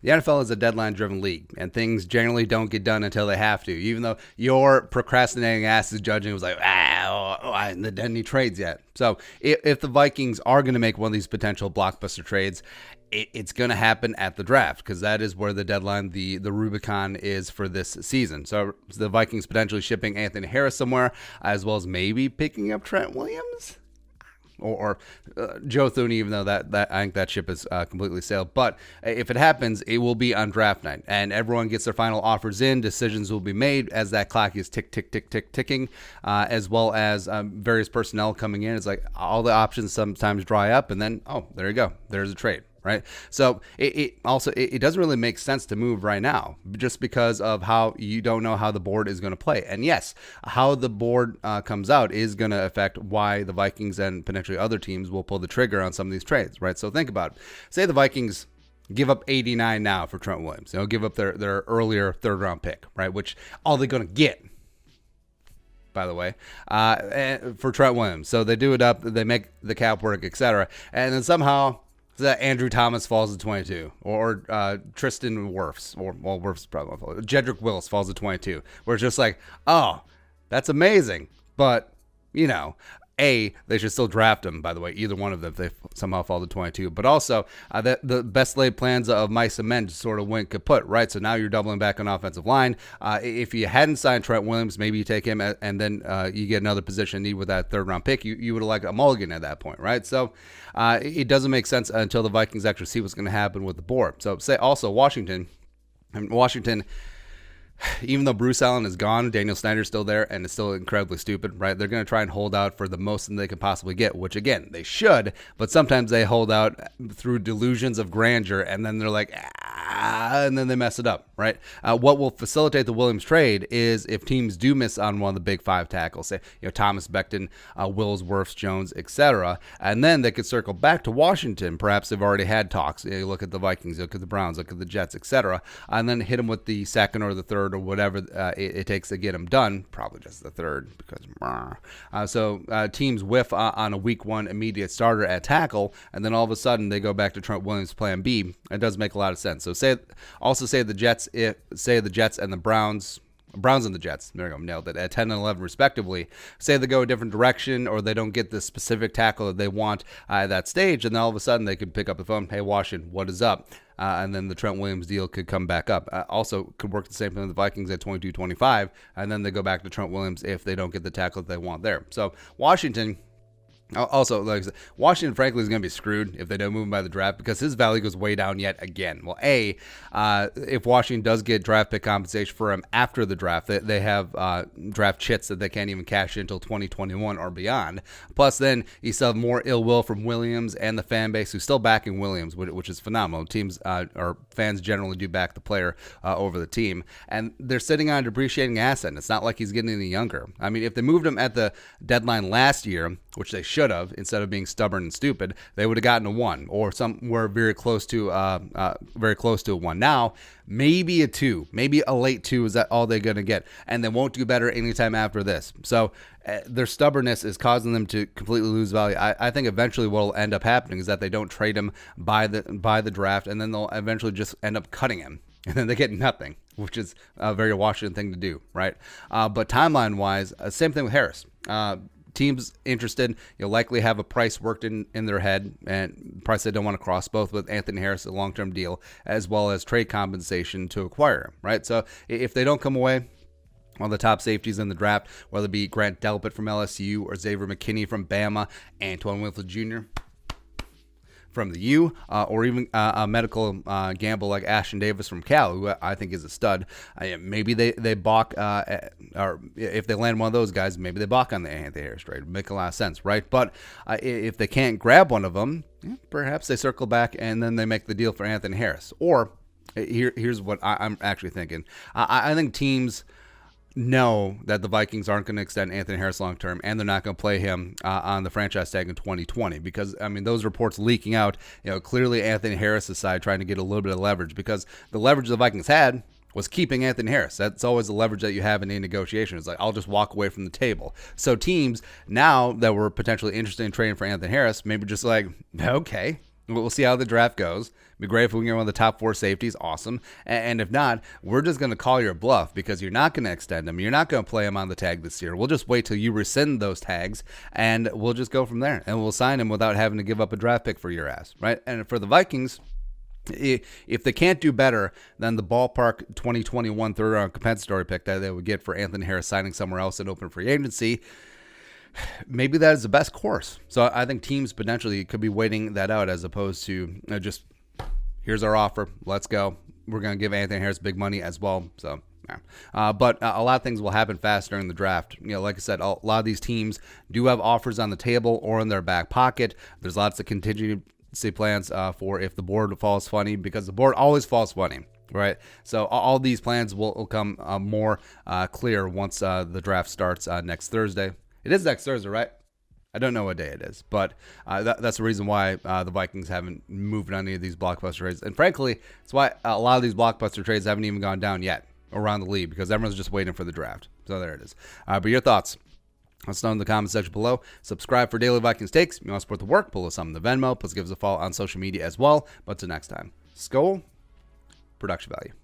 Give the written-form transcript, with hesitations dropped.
The NFL is a deadline-driven league, and things generally don't get done until they have to. Even though your procrastinating ass is judging, it was like, and they didn't need trades yet. So if the Vikings are going to make one of these potential blockbuster trades, it's going to happen at the draft, because that is where the deadline, the Rubicon is for this season. So the Vikings potentially shipping Anthony Harris somewhere, as well as maybe picking up Trent Williams. Or Joe Thuney, even though that I think that ship is completely sailed. But if it happens, it will be on draft night, and everyone gets their final offers in. Decisions will be made as that clock is ticking, as well as various personnel coming in. It's like all the options sometimes dry up, and then there you go, there's a trade. Right. So it doesn't really make sense to move right now, just because of how you don't know how the board is going to play. And yes, how the board comes out is going to affect why the Vikings and potentially other teams will pull the trigger on some of these trades. Right. So think about it. Say the Vikings give up 89 now for Trent Williams. They'll give up their earlier third round pick. Right. Which all they're going to get, by the way, for Trent Williams. So they do it up. They make the cap work, etc. And then somehow that Andrew Thomas falls to 22, or Tristan Wirfs, Wirfs probably, Jedrick Wills falls to 22, where it's just like, oh, that's amazing, but they should still draft him, by the way, either one of them, if they somehow fall to 22. But also, the best laid plans of Mike Cement sort of went kaput, right? So now you're doubling back on offensive line. If you hadn't signed Trent Williams, maybe you take him and then you get another position need with that third round pick. You would have liked a mulligan at that point, right? So it doesn't make sense until the Vikings actually see what's going to happen with the board. So say also Washington, even though Bruce Allen is gone, Daniel Snyder's still there, and it's still incredibly stupid, right? They're going to try and hold out for the most that they can possibly get, which, again, they should, but sometimes they hold out through delusions of grandeur, and then they're like, and then they mess it up, right? What will facilitate the Williams trade is if teams do miss on one of the big five tackles, say, Thomas Becton, Wills, Wirfs, Jones, etc., and then they could circle back to Washington. Perhaps they've already had talks. You look at the Vikings, you look at the Browns, look at the Jets, etc., and then hit them with the second or the third or whatever it takes to get them done, probably just the third, because so teams whiff on a week one immediate starter at tackle, and then all of a sudden they go back to Trent Williams plan B. It does make a lot of sense. So say the Jets and the Browns and the Jets, there we go, nailed it, at 10 and 11 respectively, say they go a different direction or they don't get the specific tackle that they want at that stage, and then all of a sudden they could pick up the phone, hey, Washington, what is up? And then the Trent Williams deal could come back up. Also could work the same thing with the Vikings at 22-25, and then they go back to Trent Williams if they don't get the tackle that they want there. So Washington... Also, like I said, Washington, frankly, is going to be screwed if they don't move him by the draft, because his value goes way down yet again. Well, if Washington does get draft pick compensation for him after the draft, they have draft chits that they can't even cash in until 2021 or beyond. Plus, then you still have more ill will from Williams and the fan base who's still backing Williams, which is phenomenal. Teams or fans generally do back the player over the team, and they're sitting on a depreciating asset. And it's not like he's getting any younger. I mean, if they moved him at the deadline last year, which they should have, instead of being stubborn and stupid, they would have gotten a 1 or somewhere very close to a 1. Now, maybe a 2, maybe a late 2 is that all they're going to get, and they won't do better anytime after this. So their stubbornness is causing them to completely lose value. I think eventually what will end up happening is that they don't trade him by the draft, and then they'll eventually just end up cutting him, and then they get nothing, which is a very Washington thing to do, right? But timeline-wise, same thing with Harris. Teams interested, you'll likely have a price worked in their head, and price they don't want to cross, both with Anthony Harris, a long-term deal, as well as trade compensation to acquire him, right? So if they don't come away, one of the top safeties in the draft, whether it be Grant Delpit from LSU or Xavier McKinney from Bama, Antoine Winfield Jr. from the U, or even a medical gamble like Ashton Davis from Cal, who I think is a stud. Maybe they balk, or if they land one of those guys, maybe they balk on the Anthony Harris trade. It'd make a lot of sense, right? But if they can't grab one of them, perhaps they circle back and then they make the deal for Anthony Harris. Or here's what I'm actually thinking. I think teams know that the Vikings aren't going to extend Anthony Harris long term, and they're not going to play him on the franchise tag in 2020, because I mean those reports leaking out, clearly Anthony Harris' side trying to get a little bit of leverage, because the leverage the Vikings had was keeping Anthony Harris. That's always the leverage that you have in a negotiation. It's like, I'll just walk away from the table. So teams now that were potentially interested in trading for Anthony Harris, maybe just like, okay, We'll see how the draft goes. It'd be great if we can get one of the top 4 safeties. Awesome. And if not, we're just going to call your bluff because you're not going to extend them. You're not going to play him on the tag this year. We'll just wait till you rescind those tags, and we'll just go from there. And we'll sign him without having to give up a draft pick for your ass, right? And for the Vikings, if they can't do better than the ballpark 2021 third-round compensatory pick that they would get for Anthony Harris signing somewhere else in open free agency, maybe that is the best course. So I think teams potentially could be waiting that out as opposed to just, here's our offer, let's go. We're going to give Anthony Harris big money as well. So, yeah. But a lot of things will happen fast during the draft. Like I said, a lot of these teams do have offers on the table or in their back pocket. There's lots of contingency plans for if the board falls funny, because the board always falls funny, right? So all these plans will come more clear once the draft starts next Thursday. It is next Thursday, right? I don't know what day it is, but that's the reason why the Vikings haven't moved on any of these blockbuster trades. And frankly, it's why a lot of these blockbuster trades haven't even gone down yet around the league, because everyone's just waiting for the draft. So there it is. But your thoughts? Let us know in the comment section below. Subscribe for daily Vikings takes. If you want to support the work, pull us on the Venmo. Plus give us a follow on social media as well. But till next time, Skol, production value.